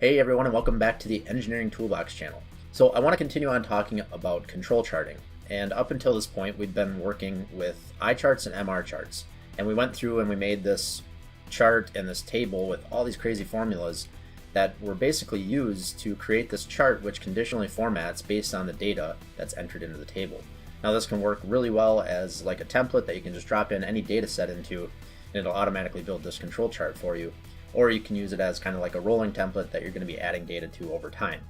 Hey everyone, and welcome back to the Engineering Toolbox channel. So I want to continue on talking about control charting, and up until this point we've been working with I charts and MR charts, and we went through and we made this chart and this table with all these crazy formulas that were basically used to create this chart which conditionally formats based on the data that's entered into the table. Now this can work really well as like a template that you can just drop in any data set into and it'll automatically build this control chart for you. Or you can use it as kind of like a rolling template that you're going to be adding data to over time.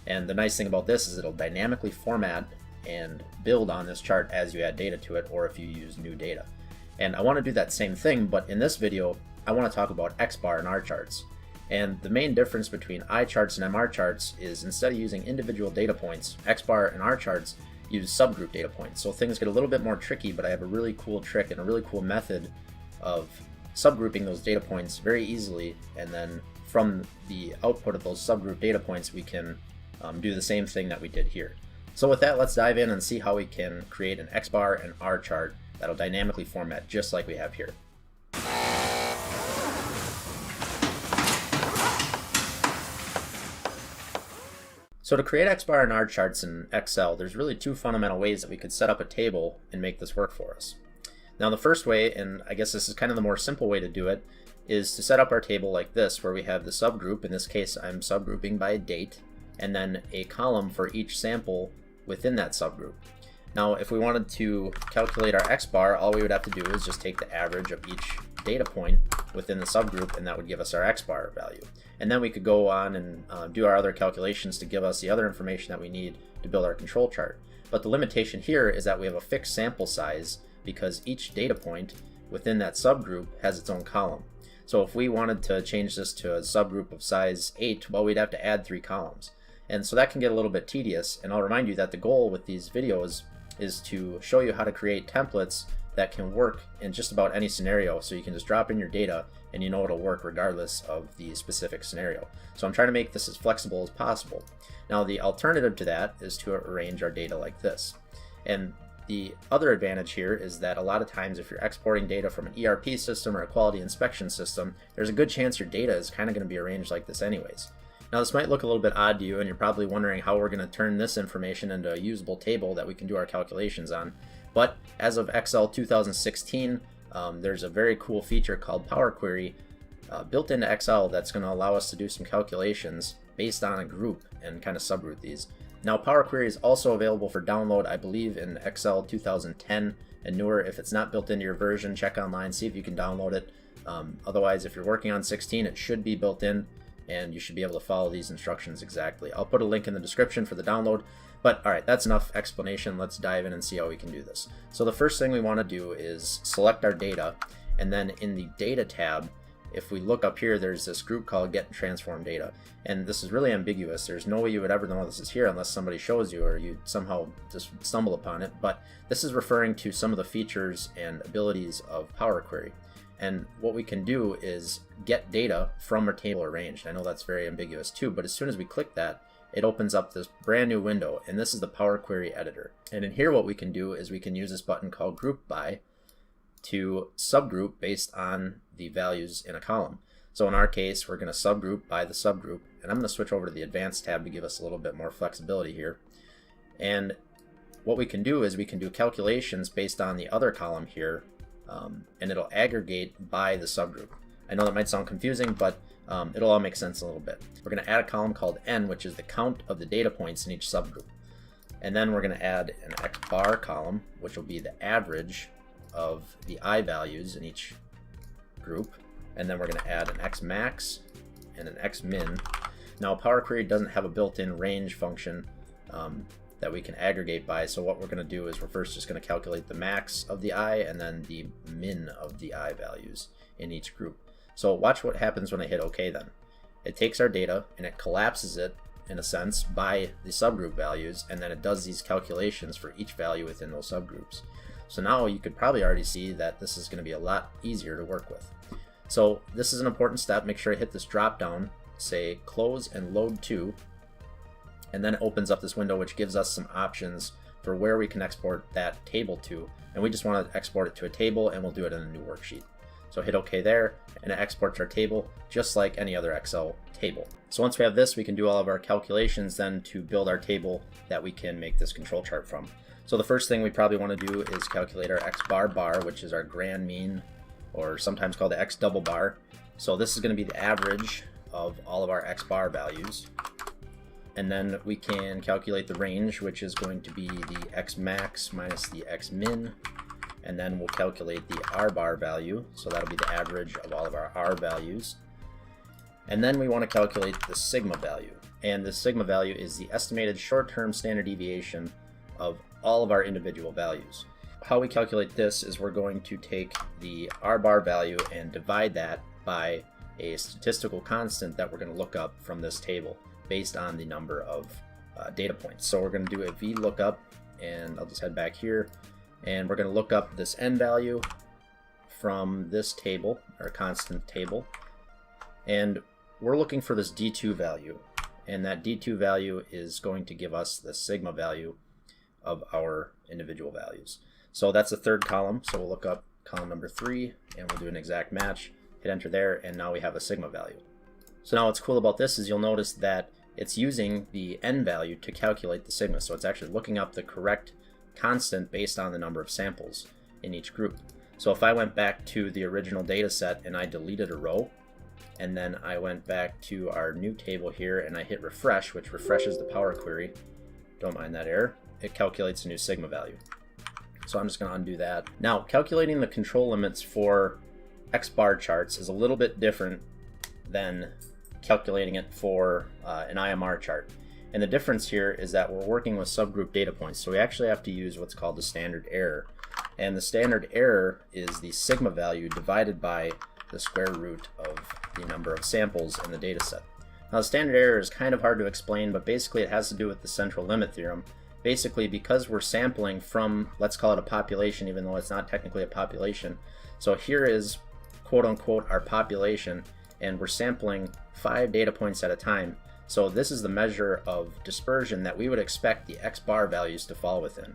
And the nice thing about this is it'll dynamically format and build on this chart as you add data to it or if you use new data. And I want to do that same thing, but in this video I want to talk about Xbar and R charts. And the main difference between I charts and MR charts is instead of using individual data points, Xbar and R charts use subgroup data points. So things get a little bit more tricky, but I have a really cool trick and a really cool method of subgrouping those data points very easily, and then from the output of those subgroup data points we can do the same thing that we did here. So with that, let's dive in and see how we can create an Xbar and R chart that'll dynamically format just like we have here. So to create Xbar and R charts in Excel, there's really two fundamental ways that we could set up a table and make this work for us. Now the first way, and I guess this is kind of the more simple way to do it, is to set up our table like this, where we have the subgroup. In this case I'm subgrouping by date, and then a column for each sample within that subgroup. Now if we wanted to calculate our Xbar, all we would have to do is just take the average of each data point within the subgroup, and that would give us our Xbar value. And then we could go on and do our other calculations to give us the other information that we need to build our control chart. But the limitation here is that we have a fixed sample size, because each data point within that subgroup has its own column. So if we wanted to change this to a subgroup of size 8, well, we'd have to add 3 columns. And so that can get a little bit tedious, and I'll remind you that the goal with these videos is to show you how to create templates that can work in just about any scenario, so you can just drop in your data and you know it'll work regardless of the specific scenario. So I'm trying to make this as flexible as possible. Now the alternative to that is to arrange our data like this. And the other advantage here is that a lot of times if you're exporting data from an ERP system or a quality inspection system, there's a good chance your data is kind of going to be arranged like this anyways. Now this might look a little bit odd to you, and you're probably wondering how we're going to turn this information into a usable table that we can do our calculations on. But as of Excel 2016, there's a very cool feature called Power Query built into Excel that's going to allow us to do some calculations based on a group and kind of subgroup these. Now Power Query is also available for download, I believe, in Excel 2010 and newer. If it's not built into your version, check online, see if you can download it. Otherwise, if you're working on 16, it should be built in and you should be able to follow these instructions exactly. I'll put a link in the description for the download. But alright, that's enough explanation. Let's dive in and see how we can do this. So the first thing we want to do is select our data, and then in the Data tab, if we look up here, there's this group called Get and Transform Data. And this is really ambiguous. There's no way you would ever know this is here unless somebody shows you or you somehow just stumble upon it. But this is referring to some of the features and abilities of Power Query. And what we can do is get data from a table arranged. I know that's very ambiguous too, but as soon as we click that, it opens up this brand new window, and this is the Power Query editor. And in here what we can do is we can use this button called Group By to subgroup based on the values in a column. So in our case, we're going to subgroup by the subgroup, and I'm going to switch over to the Advanced tab to give us a little bit more flexibility here. And what we can do is we can do calculations based on the other column here, and it'll aggregate by the subgroup. I know that might sound confusing, but it'll all make sense a little bit. We're going to add a column called N, which is the count of the data points in each subgroup. And then we're going to add an Xbar column, which will be the average of the I values in each group. And then we're going to add an Xmax and an Xmin. Now Power Query doesn't have a built-in range function that we can aggregate by, so what we're going to do is we're first just going to calculate the max of the I and then the min of the I values in each group. So watch what happens when I hit OK then. It takes our data and it collapses it, in a sense, by the subgroup values, and then it does these calculations for each value within those subgroups. So now you could probably already see that this is going to be a lot easier to work with. So this is an important step. Make sure I hit this drop down, say Close and Load To, and then it opens up this window which gives us some options for where we can export that table to. And we just want to export it to a table, and we'll do it in a new worksheet. So hit OK there, and it exports our table just like any other Excel table. So once we have this, we can do all of our calculations then to build our table that we can make this control chart from. So the first thing we probably want to do is calculate our Xbar bar, which is our grand mean, or sometimes called the X double bar. So this is going to be the average of all of our Xbar values. And then we can calculate the range, which is going to be the X max minus the X min. And then we'll calculate the R bar value. So that'll be the average of all of our R values. And then we want to calculate the sigma value. And the sigma value is the estimated short-term standard deviation of all of our individual values. How we calculate this is we're going to take the R bar value and divide that by a statistical constant that we're going to look up from this table based on the number of data points. So we're going to do a VLOOKUP, and I'll just head back here, and we're going to look up this n value from this table, our constant table, and we're looking for this D2 value, and that D2 value is going to give us the sigma value of our individual values. So that's the third column, so we'll look up column number 3, and we'll do an exact match, hit enter there, and now we have a sigma value. So now what's cool about this is you'll notice that it's using the n value to calculate the sigma, so it's actually looking up the correct constant based on the number of samples in each group. So if I went back to the original data set and I deleted a row, and then I went back to our new table here and I hit refresh, which refreshes the Power Query, don't mind that error, it calculates a new sigma value. So I'm just going to undo that. Now, calculating the control limits for Xbar charts is a little bit different than calculating it for an IMR chart. And the difference here is that we're working with subgroup data points, so we actually have to use what's called the standard error. And the standard error is the sigma value divided by the square root of the number of samples in the data set. Now the standard error is kind of hard to explain, but basically it has to do with the central limit theorem. Basically, because we're sampling from, let's call it a population, even though it's not technically a population. So here is quote unquote our population, and we're sampling 5 data points at a time. So this is the measure of dispersion that we would expect the Xbar values to fall within.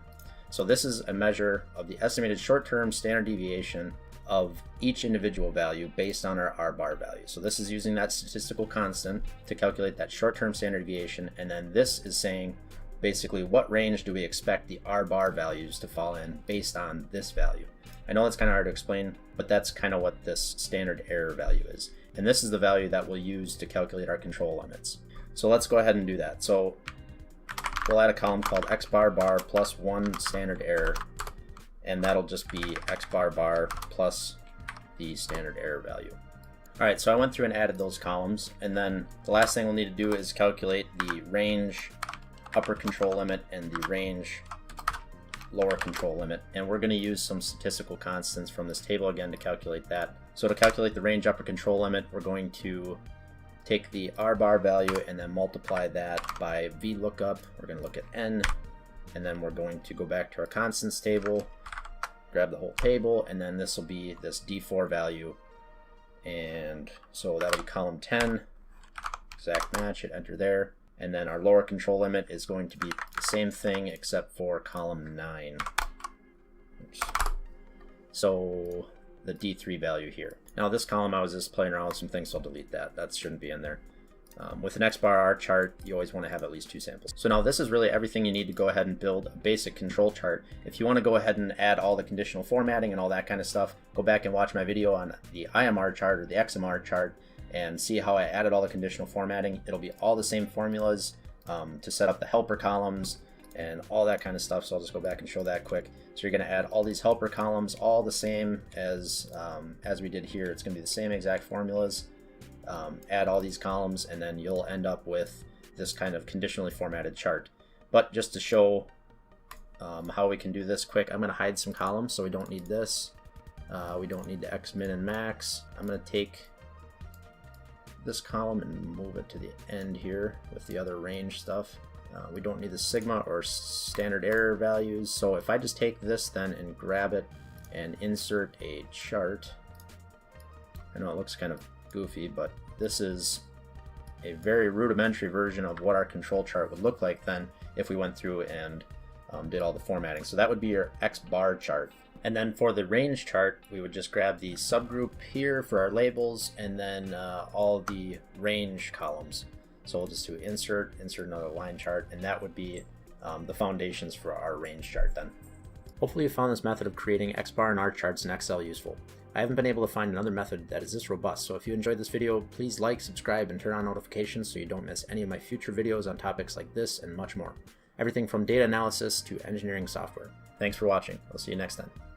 So this is a measure of the estimated short-term standard deviation of each individual value based on our R bar value. So this is using that statistical constant to calculate that short-term standard deviation, and then this is saying basically what range do we expect the R bar values to fall in based on this value. I know it's kind of hard to explain, but that's kind of what this standard error value is. And this is the value that we'll use to calculate our control limits. So let's go ahead and do that. So we'll add a column called Xbar bar plus 1 standard error, and that'll just be Xbar bar plus the standard error value. Alright, so I went through and added those columns, and then the last thing we'll need to do is calculate the range upper control limit and the range lower control limit, and we're going to use some statistical constants from this table again to calculate that. So to calculate the range upper control limit, we're going to take the R bar value and then multiply that by VLOOKUP. We're going to look at n, and then we're going to go back to our constants table, grab the whole table, and then this will be this D4 value, and so that'll be column 10, exact match, hit enter there. And then our lower control limit is going to be the same thing except for column 9. Oops. So the D3 value here. Now this column I was just playing around with some things, so I'll delete that. That shouldn't be in there. With an Xbar R chart, you always want to have at least 2 samples. So now this is really everything you need to go ahead and build a basic control chart. If you want to go ahead and add all the conditional formatting and all that kind of stuff, go back and watch my video on the IMR chart or the XMR chart and see how I added all the conditional formatting. It'll be all the same formulas to set up the helper columns and all that kind of stuff. So I'll just go back and show that quick. So you're going to add all these helper columns, all the same as we did here. It's going to be the same exact formulas. Add all these columns, and then you'll end up with this kind of conditionally formatted chart. But just to show how we can do this quick, I'm going to hide some columns, so we don't need this. We don't need the X min and max. I'm going to take this column and move it to the end here with the other range stuff. We don't need the sigma or standard error values, so if I just take this then and grab it and insert a chart, I know it looks kind of goofy, but this is a very rudimentary version of what our control chart would look like then if we went through and did all the formatting. So that would be your Xbar chart. And then for the range chart, we would just grab the subgroup here for our labels, and then all the range columns. So we'll just do insert another line chart, and that would be the foundations for our range chart then. Hopefully you found this method of creating Xbar and R charts in Excel useful. I haven't been able to find another method that is this robust, so if you enjoyed this video, please like, subscribe, and turn on notifications so you don't miss any of my future videos on topics like this and much more. Everything from data analysis to engineering software. Thanks for watching. I'll see you next time.